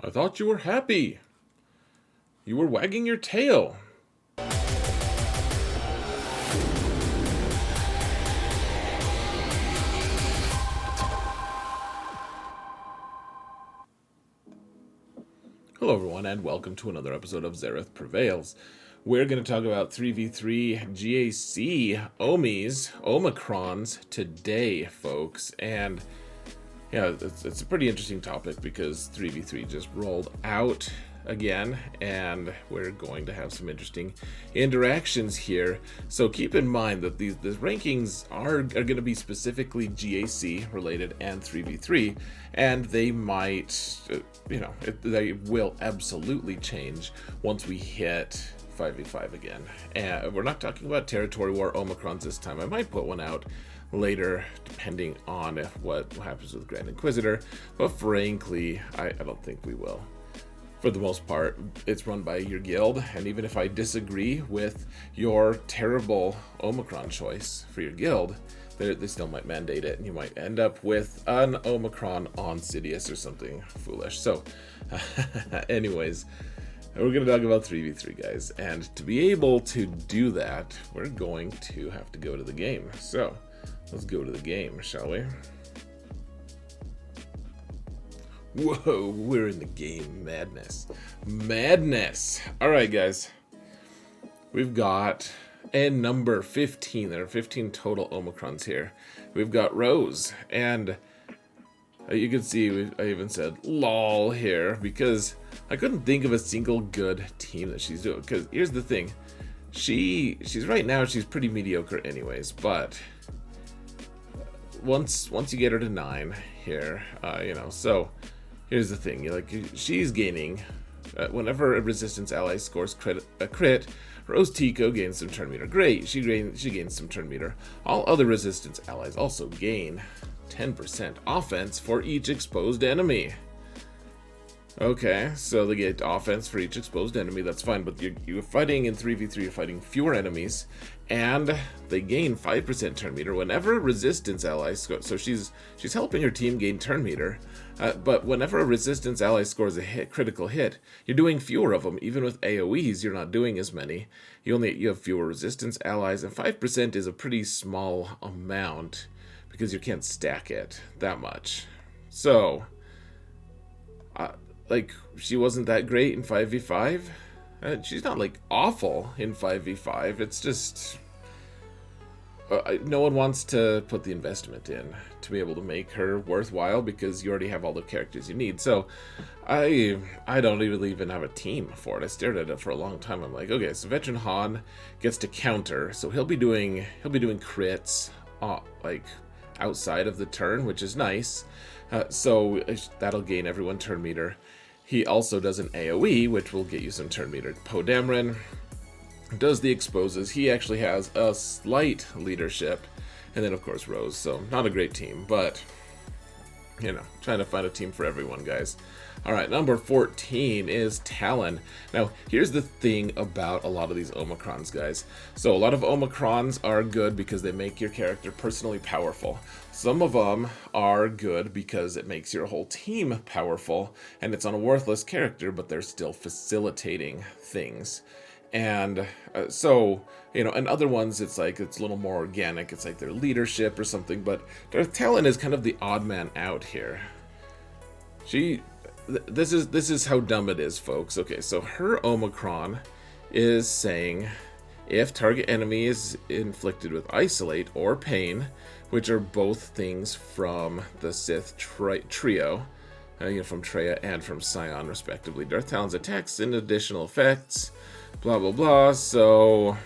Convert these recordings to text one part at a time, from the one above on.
I thought you were happy. You were wagging your tail. Hello everyone and welcome to another episode of Xaereth Prevails. We're going to talk about 3v3 GAC OMICRONS today, folks. And yeah, it's a pretty interesting topic because 3v3 just rolled out again, and we're going to have some interesting interactions here. So keep in mind that these rankings are going to be specifically GAC related and 3v3, and they might, they will absolutely change once we hit 5v5 again. And we're not talking about territory war OMICRONs this time. I might put one out later depending on what happens with Grand Inquisitor, but frankly I don't think we will. For the most part, it's run by your guild, and even if I disagree with your terrible OMICRON choice for your guild, they still might mandate it, and you might end up with an OMICRON on Sidious or something foolish. So, anyways, we're going to talk about 3v3, guys, and to be able to do that, we're going to have to go to the game. So, let's go to the game, shall we? Whoa, we're in the game. Madness. All right, guys. We've got a number 15. There are 15 total OMICRONs here. We've got Rose, and you can see I even said lol here because I couldn't think of a single good team that she's doing. Because here's the thing. She's right now, she's pretty mediocre anyways, but once you get her to 9 here, so here's the thing, she's gaining, whenever a resistance ally scores a crit, Rose Tico gains some turn meter. Great, she gains some turn meter. All other resistance allies also gain 10% offense for each exposed enemy. Okay, so they get offense for each exposed enemy, that's fine, but you're fighting in 3v3, you're fighting fewer enemies, and they gain 5% turn meter whenever a resistance ally scores. So she's helping her team gain turn meter, but whenever a resistance ally scores a critical hit, you're doing fewer of them. Even with AoEs, you're not doing as many. You have fewer resistance allies, and 5% is a pretty small amount because you can't stack it that much. So, she wasn't that great in 5v5. She's not, awful in 5v5. It's just no one wants to put the investment in to be able to make her worthwhile because you already have all the characters you need. So I don't even have a team for it. I stared at it for a long time. I'm like, okay, so Veteran Han gets to counter, so he'll be doing crits outside of the turn, which is nice. So that'll gain everyone turn meter. He also does an AoE, which will get you some turn meter. Poe Dameron does the exposes. He actually has a slight leadership. And then, of course, Rose. So, not a great team, but, trying to find a team for everyone, guys. All right, number 14 is Talon. Now, here's the thing about a lot of these OMICRONs, guys. So, a lot of OMICRONs are good because they make your character personally powerful. Some of them are good because it makes your whole team powerful, and it's on a worthless character, but they're still facilitating things. And and other ones, it's a little more organic. It's like their leadership or something, but Talon is kind of the odd man out here. This is how dumb it is, folks. Okay, so her OMICRON is saying if target enemy is inflicted with isolate or pain, which are both things from the Sith trio, from Traya and from Scion, respectively. Darth Talon's attacks and additional effects, blah blah blah. So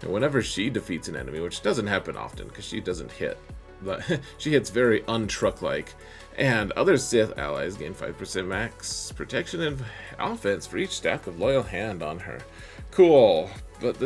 whenever she defeats an enemy, which doesn't happen often because she doesn't hit, but she hits very untruck-like, and other Sith allies gain 5% max protection and offense for each stack of loyal hand on her. Cool, but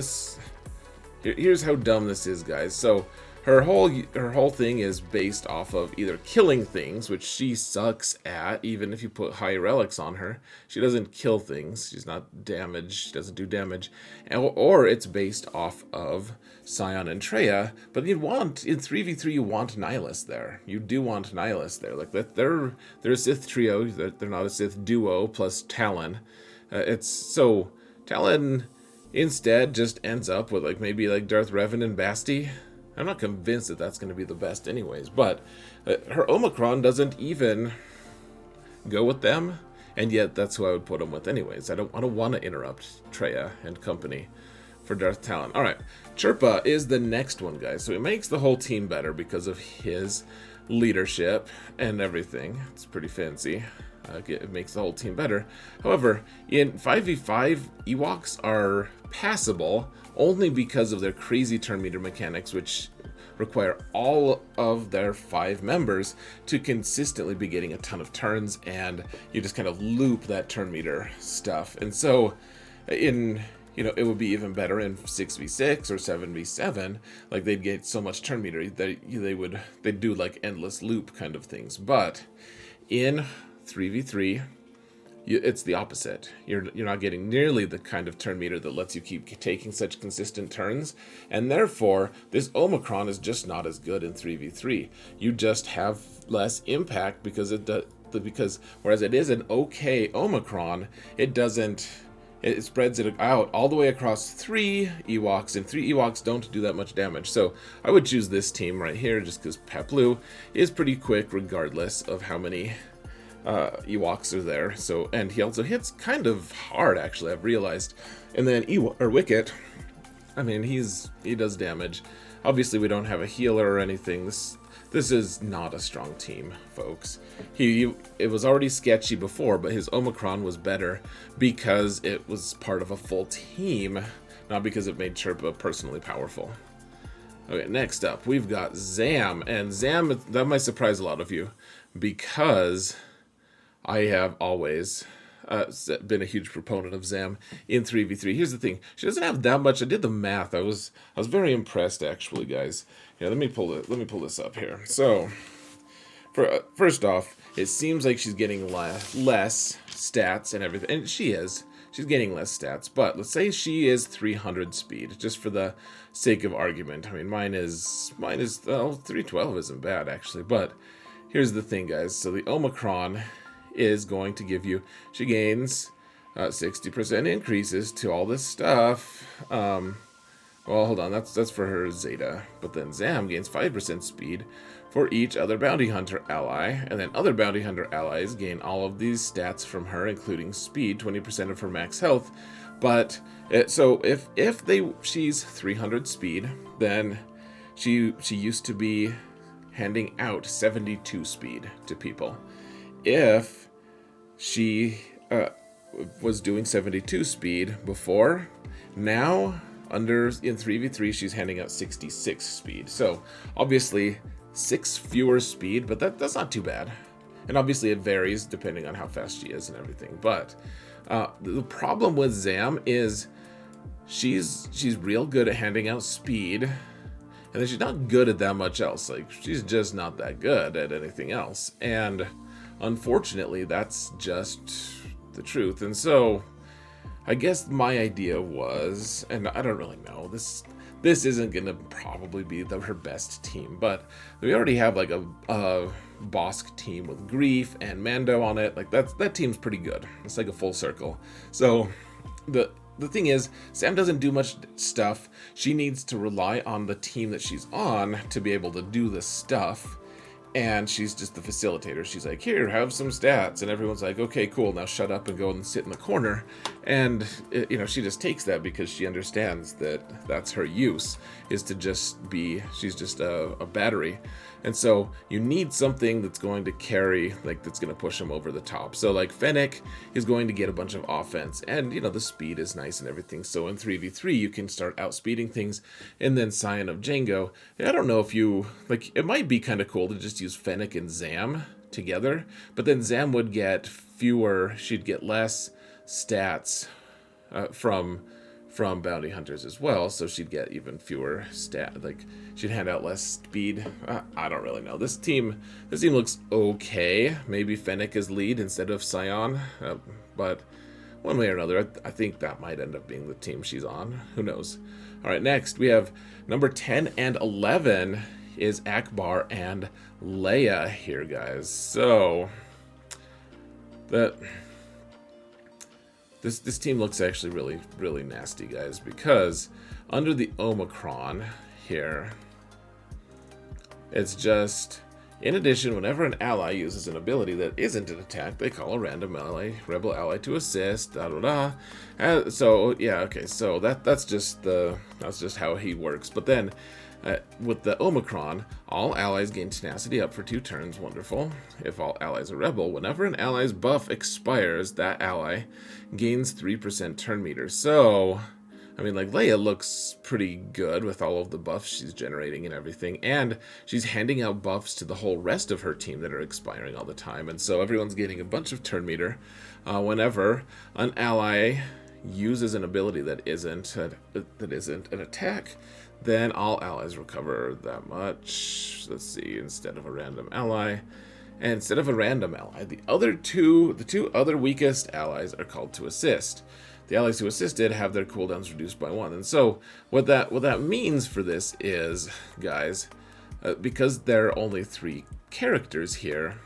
here's how dumb this is, guys. So her whole thing is based off of either killing things, which she sucks at. Even if you put high relics on her, she doesn't kill things. She's not damaged. She doesn't do damage, or it's based off of Scion and Traya. But you want in 3v3, you want Nihilus there. You do want Nihilus there. Like that, they're a Sith trio. They're not a Sith duo plus Talon. It's so Talon instead just ends up with like maybe like Darth Revan and Basti. I'm not convinced that that's going to be the best anyways, but her Omicron doesn't even go with them, and yet that's who I would put them with anyways. I don't want to interrupt Traya and company for Darth Talon. All right, Chirpa is the next one, guys. So it makes the whole team better because of his leadership and everything. It's pretty fancy. It makes the whole team better. However, in 5v5, Ewoks are passable only because of their crazy turn meter mechanics, which require all of their 5 members to consistently be getting a ton of turns, and you just kind of loop that turn meter stuff. And so it would be even better in 6v6 or 7v7. Like, they'd get so much turn meter that they'd do like endless loop kind of things. But in 3v3, it's the opposite. You're not getting nearly the kind of turn meter that lets you keep taking such consistent turns, and therefore this Omicron is just not as good in 3v3. You just have less impact because whereas it is an okay Omicron, it spreads it out all the way across 3 Ewoks, and 3 Ewoks don't do that much damage. So I would choose this team right here just because Peplu is pretty quick regardless of how many Ewoks are there. So, and he also hits kind of hard, actually, I've realized. And then Wicket, I mean, he does damage. Obviously, we don't have a healer or anything. This is not a strong team, folks. It was already sketchy before, but his Omicron was better because it was part of a full team, not because it made Chirpa personally powerful. Okay, next up, we've got Zam. And Zam, that might surprise a lot of you, because I have always been a huge proponent of Zam in 3v3. Here's the thing. She doesn't have that much. I did the math. I was very impressed, actually, guys. Yeah, let me pull this up here. So, first off, it seems like she's getting less stats and everything. And she is. She's getting less stats. But let's say she is 300 speed, just for the sake of argument. I mean, mine is 312 isn't bad, actually. But here's the thing, guys. So the Omicron is going to give you, she gains 60% increases to all this stuff. Well, hold on, that's for her Zeta. But then Zam gains 5% speed for each other bounty hunter ally, and then other bounty hunter allies gain all of these stats from her, including speed, 20% of her max health. But so if she's 300 speed, then she used to be handing out 72 speed to people. If she was doing 72 speed before, now in 3v3 she's handing out 66 speed. So obviously 6 fewer speed, but that's not too bad. And obviously it varies depending on how fast she is and everything. But the problem with Zam is she's real good at handing out speed, and then she's not good at that much else. Like, she's just not that good at anything else. And unfortunately, that's just the truth. And so I guess my idea was, and I don't really know, this isn't going to probably be her best team, but we already have like a Bosk team with Grief and Mando on it. Like, that team's pretty good. It's like a full circle. So the thing is, Sam doesn't do much stuff. She needs to rely on the team that she's on to be able to do the stuff. And she's just the facilitator. She's like, here, have some stats. And everyone's like, okay, cool, now shut up and go and sit in the corner. And, she just takes that because she understands that that's her use, is to just be, she's just a battery. And so you need something that's going to carry, like, that's going to push them over the top. So, like, Fennec is going to get a bunch of offense. And, the speed is nice and everything. So in 3v3, you can start outspeeding things. And then Scion of Django, I don't know if you, like, it might be kind of cool to just use Fennec and Zam together. But then Zam would get she'd get less stats from from bounty hunters as well, so she'd get even fewer she'd hand out less speed. I don't really know. This team looks okay. Maybe Fennec is lead instead of Scion, but one way or another, I think that might end up being the team she's on. Who knows? All right, next we have number 10 and 11 is Ackbar and Leia here, guys. So this team looks actually really, really nasty, guys, because under the Omicron here, it's just, in addition, whenever an ally uses an ability that isn't an attack, they call a random rebel ally to assist, so yeah, okay, so that's just how he works. But then with the Omicron, all allies gain tenacity up for 2 turns. Wonderful. If all allies are rebel, whenever an ally's buff expires, that ally gains 3% turn meter. So, I mean, like, Leia looks pretty good with all of the buffs she's generating and everything, and she's handing out buffs to the whole rest of her team that are expiring all the time, and so everyone's getting a bunch of turn meter whenever an ally uses an ability that isn't an attack. Then all allies recover that much. Let's see, instead of a random ally. And instead of a random ally, the two other weakest allies are called to assist. The allies who assisted have their cooldowns reduced by 1. And so what that means for this is, guys, because there are only 3 characters here,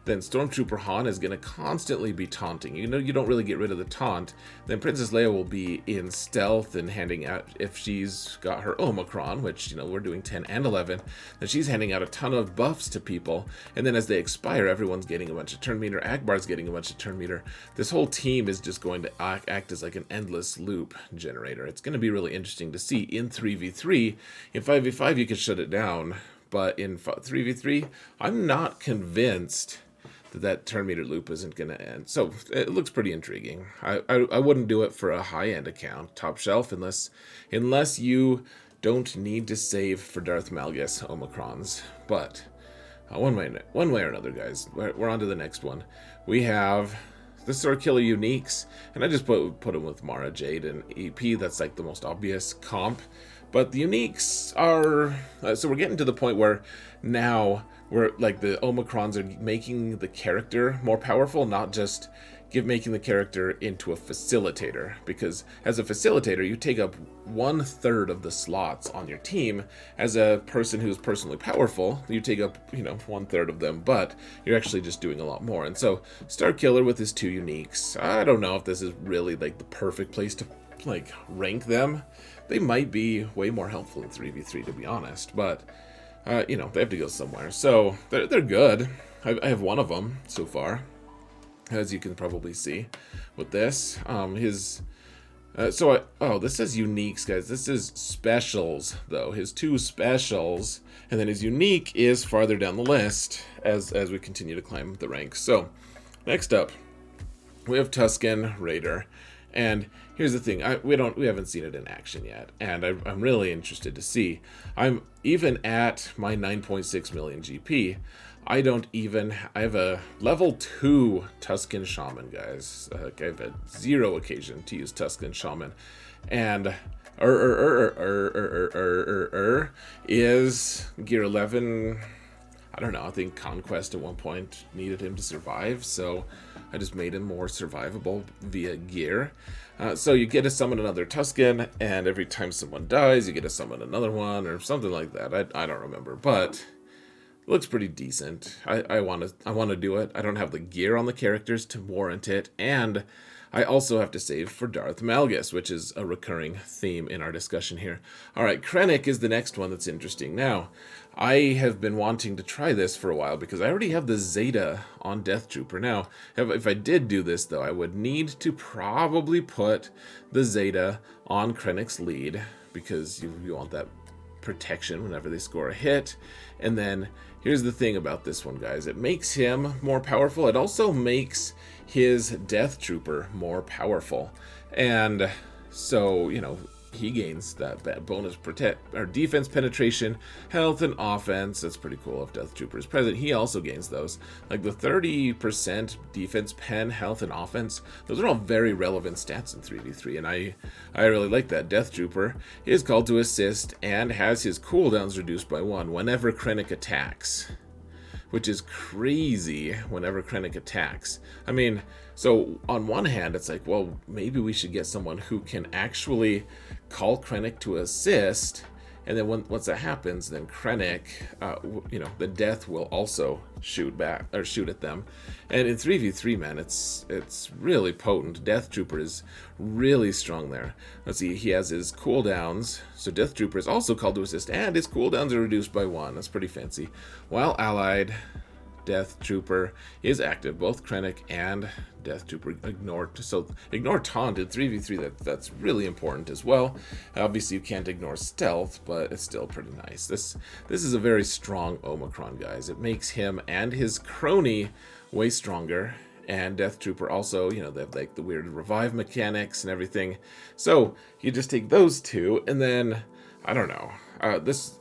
then Stormtrooper Han is going to constantly be taunting. You know, you don't really get rid of the taunt. Then Princess Leia will be in stealth and handing out, if she's got her Omicron, which, you know, we're doing 10 and 11, then she's handing out a ton of buffs to people. And then as they expire, everyone's getting a bunch of turn meter. Ackbar's getting a bunch of turn meter. This whole team is just going to act as like an endless loop generator. It's going to be really interesting to see in 3v3. In 5v5, you can shut it down. But in 3v3, I'm not convinced that turn meter loop isn't going to end. So it looks pretty intriguing. I wouldn't do it for a high-end account, top shelf, unless you don't need to save for Darth Malgus Omicrons. But one way or another, guys, we're on to the next one. We have the Starkiller Uniques, and I just put them with Mara Jade and EP. That's like the most obvious comp. But the Uniques are... so we're getting to the point where now we're like the Omicrons are making the character more powerful, not just making the character into a facilitator. Because as a facilitator, you take up 1/3 of the slots on your team. As a person who's personally powerful, you take up, you know, 1/3 of them, but you're actually just doing a lot more. And so Starkiller with his 2 Uniques, I don't know if this is really like the perfect place to like rank them. They might be way more helpful in 3v3, to be honest, but you know, they have to go somewhere. So they're good. I have one of them so far, as you can probably see with this. This says Uniques, guys. This is Specials, though. His 2 Specials, and then his Unique is farther down the list as we continue to climb the ranks. So next up, we have Tusken Raider. And here's the thing, we haven't seen it in action yet, and I'm really interested to see. I'm even at my 9.6 million GP. I have a level 2 Tusken Shaman, guys. I have a 0 occasion to use Tusken Shaman, and is gear 11. I don't know, I think Conquest at one point needed him to survive, so I just made him more survivable via gear. So you get to summon another Tusken, and every time someone dies, you get to summon another one, or something like that. I don't remember, but it looks pretty decent. I want to do it. I don't have the gear on the characters to warrant it, and I also have to save for Darth Malgus, which is a recurring theme in our discussion here. All right, Krennic is the next one that's interesting. Now, I have been wanting to try this for a while because I already have the Zeta on Death Trooper. Now, if I did do this, though, I would need to probably put the Zeta on Krennic's lead because you want that protection whenever they score a hit. And then here's the thing about this one, guys. It makes him more powerful. It also makes his Death Trooper more powerful. And so, you know, he gains that bonus protect or defense, penetration, health, and offense. That's pretty cool. If Death Trooper is present, he also gains those. Like the 30% defense, pen, health, and offense. Those are all very relevant stats in 3v3, and I really like that. Death Trooper is called to assist and has his cooldowns reduced by 1 whenever Krennic attacks, which is crazy whenever Krennic attacks. I mean, so on one hand, it's like, well, maybe we should get someone who can actually call Krennic to assist, and then once that happens, then Krennic, the death will also shoot back or shoot at them. And in 3v3, man, it's really potent. Death Trooper is really strong there. Let's see, he has his cooldowns. So Death Trooper is also called to assist, and his cooldowns are reduced by 1. That's pretty fancy. While allied, Death Trooper is active. Both Krennic and Death Trooper ignore taunt in 3v3. That's really important as well. Obviously, you can't ignore stealth, but it's still pretty nice. This is a very strong Omicron, guys. It makes him and his crony way stronger. And Death Trooper also, they have like the weird revive mechanics and everything. So you just take those two, and then I don't know. This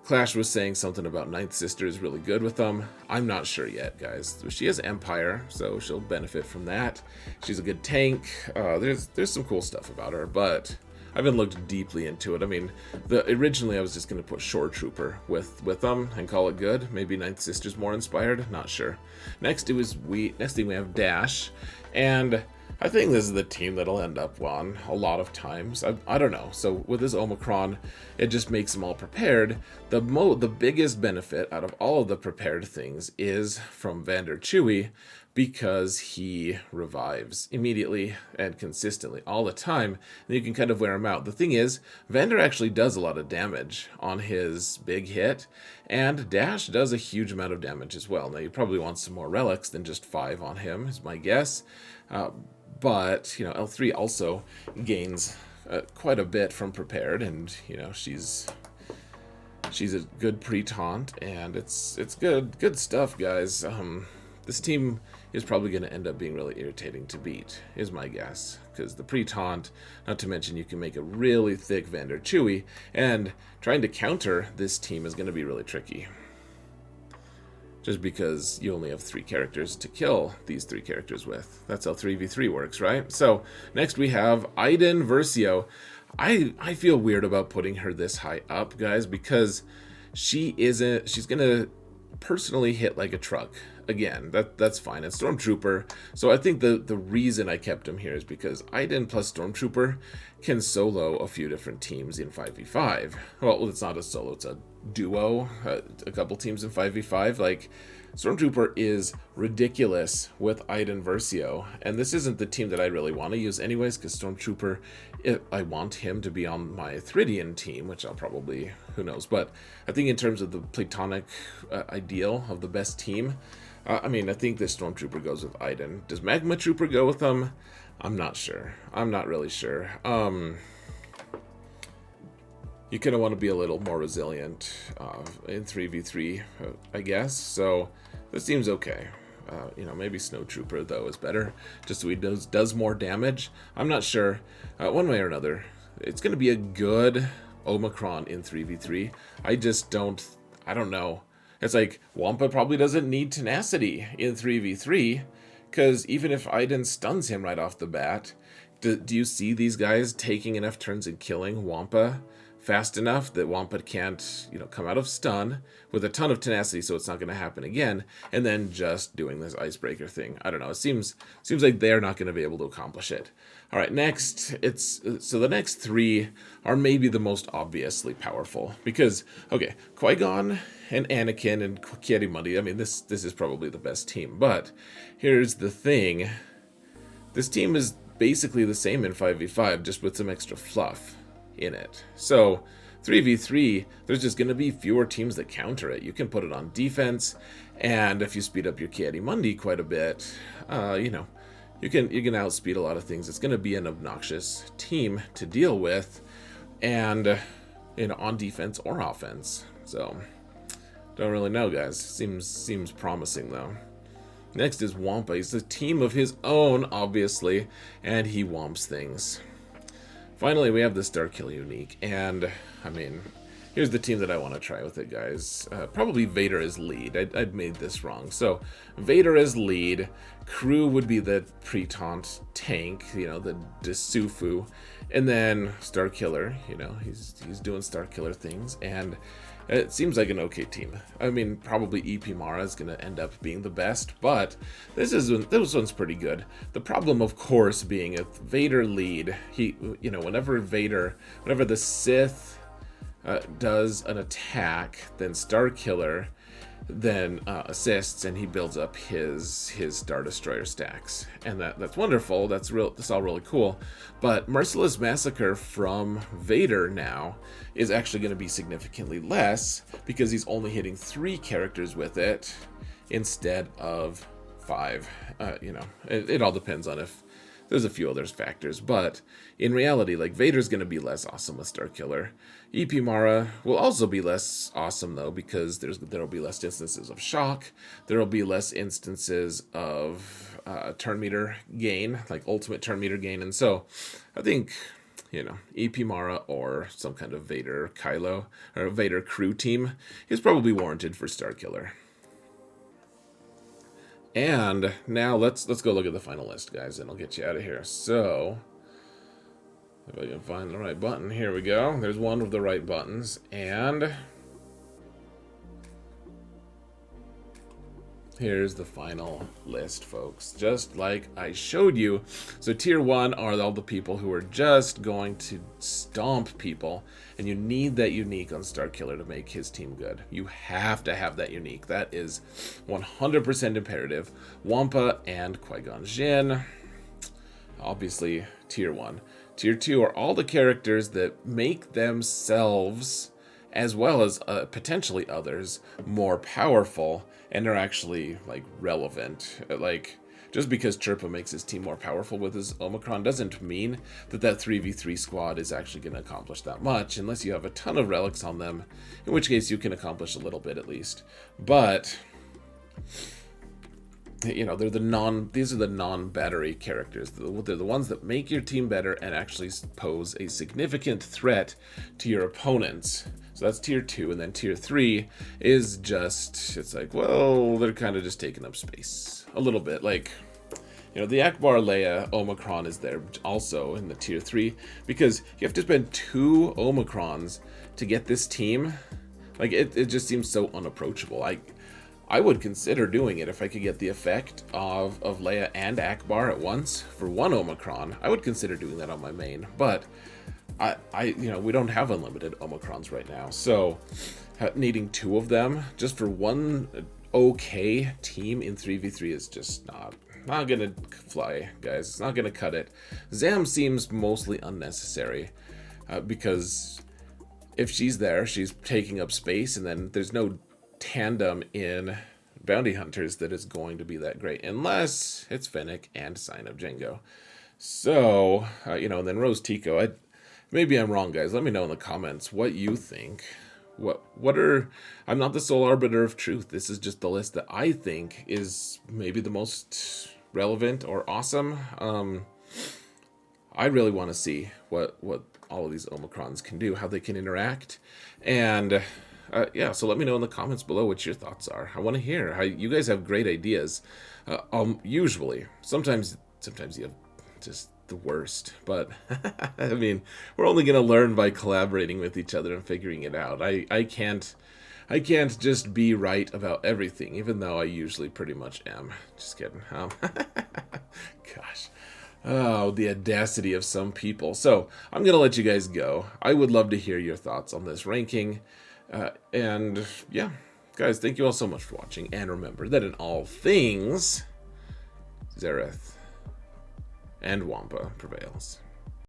Clash was saying something about Ninth Sister is really good with them. I'm not sure yet, guys. She has Empire, so she'll benefit from that. She's a good tank. There's some cool stuff about her, but I haven't looked deeply into it. I mean, originally I was just going to put Shore Trooper with them and call it good. Maybe Ninth Sister's more inspired. Not sure. Next thing we have Dash, and I think this is the team that'll end up on a lot of times. I don't know. So with this Omicron, it just makes them all prepared. The biggest benefit out of all of the prepared things is from Vander Chewie, because he revives immediately and consistently all the time, and you can kind of wear him out. The thing is, Vander actually does a lot of damage on his big hit, and Dash does a huge amount of damage as well. Now, you probably want some more relics than just 5 on him, is my guess. But, L3 also gains quite a bit from prepared, and, she's a good pre-taunt, and it's good stuff, guys. This team is probably going to end up being really irritating to beat, is my guess, because the pre-taunt, not to mention you can make a really thick Vander Chewie, and trying to counter this team is going to be really tricky. Just because you only have 3 characters to kill these 3 characters with. That's how 3v3 works, right? So, next we have Iden Versio. I feel weird about putting her this high up, guys, because she's gonna personally hit like a truck. Again, that's fine. It's Stormtrooper. So I think the reason I kept him here is because Iden plus Stormtrooper can solo a few different teams in 5v5. Well, it's not a solo, it's a duo, a couple teams in 5v5. Like, Stormtrooper is ridiculous with Iden Versio, and this isn't the team that I really want to use anyways, because Stormtrooper, I want him to be on my Thridian team, which I'll probably, who knows, but I think in terms of the platonic ideal of the best team, I think this Stormtrooper goes with Iden. Does Magma Trooper go with them? I'm not sure. I'm not really sure. You kind of want to be a little more resilient in 3v3, I guess. So this seems okay. Maybe Snow Trooper, though, is better, just so he does more damage. I'm not sure. One way or another, it's going to be a good Omicron in 3v3. I don't know. It's like, Wampa probably doesn't need tenacity in 3v3, because even if Iden stuns him right off the bat, do you see these guys taking enough turns and killing Wampa fast enough that Wampa can't, come out of stun with a ton of tenacity, so it's not going to happen again, and then just doing this icebreaker thing? I don't know. It seems like they're not going to be able to accomplish it. All right, next, so the next 3 are maybe the most obviously powerful, because, okay, Qui-Gon and Anakin and Ki-Adi-Mundi, this is probably the best team, but here's the thing. This team is basically the same in 5v5, just with some extra fluff in it. So 3v3, there's just going to be fewer teams that counter it. You can put it on defense, and if you speed up your Ki-Adi-Mundi quite a bit, you can outspeed a lot of things. It's going to be an obnoxious team to deal with, and on defense or offense. So don't really know, guys. Seems promising though. Next is Wampa. He's a team of his own, obviously, and he womps things. finally we have the Starkiller Unique, and I mean, here's the team that I want to try with it, guys. Probably Vader as lead. I'd made this wrong. So Vader as lead, crew would be the Pretaunt tank, you know, the Desufu, and then Starkiller, you know, he's doing Starkiller things, and it seems like an okay team. I mean, probably EP Mara is going to end up being the best, but this one's pretty good. The problem, of course, being if Vader lead, he, you know, whenever the Sith does an attack, then Starkiller then assists, and he builds up his Star Destroyer stacks, and that's wonderful. That's all really cool. But Merciless Massacre from Vader now is actually going to be significantly less because he's only hitting 3 characters with it instead of 5. You know, it all depends on if there's a few other factors, but in reality, like, Vader's going to be less awesome with Starkiller. EP Mara will also be less awesome, though, because there'll be less instances of shock. There'll be less instances of turn meter gain, like ultimate turn meter gain. And so I think, you know, EP Mara or some kind of Vader Kylo or Vader crew team is probably warranted for Starkiller. And now let's go look at the final list, guys, and I'll get you out of here. So, if I can find the right button, here we go. There's one of the right buttons, and here's the final list, folks, just like I showed you. So tier 1 are all the people who are just going to stomp people, and you need that unique on Starkiller to make his team good. You have to have that unique. That is 100% imperative. Wampa and Qui-Gon Jinn, obviously tier 1. Tier 2 are all the characters that make themselves, as well as potentially others, more powerful and are actually, like, relevant. Like, just because Chirpa makes his team more powerful with his Omicron doesn't mean that 3v3 squad is actually going to accomplish that much, unless you have a ton of relics on them, in which case you can accomplish a little bit at least. But, you know, these are the non-battery characters. They're the ones that make your team better and actually pose a significant threat to your opponents. So that's tier 2, and then tier 3 is just, it's like, well, they're kind of just taking up space a little bit. Like, you know, the Ackbar Leia Omicron is there also in the tier 3 because you have to spend 2 Omicrons to get this team. Like, it just seems so unapproachable. I would consider doing it if I could get the effect of Leia and Ackbar at once for 1 Omicron. I would consider doing that on my main, but you know, we don't have unlimited Omicrons right now, so needing 2 of them just for 1 okay team in 3v3 is just not gonna fly, guys. It's not gonna cut it. Zam seems mostly unnecessary because if she's there, she's taking up space, and then there's no tandem in bounty hunters that is going to be that great unless it's Fennec and Sign of Django. So you know, and then Rose Tico, maybe I'm wrong, guys. Let me know in the comments what you think. I'm not the sole arbiter of truth. This is just the list that I think is maybe the most relevant or awesome. I really want to see what all of these Omicrons can do, how they can interact, and yeah, so let me know in the comments below what your thoughts are. I want to hear how you guys have great ideas. Usually, sometimes you have just the worst, but I mean, we're only gonna learn by collaborating with each other and figuring it out. I can't just be right about everything, even though I usually pretty much am. Just kidding. Gosh. Oh, the audacity of some people. So I'm gonna let you guys go. I would love to hear your thoughts on this ranking. And yeah, guys, thank you all so much for watching. And remember that in all things, Zareth and Wampa prevails.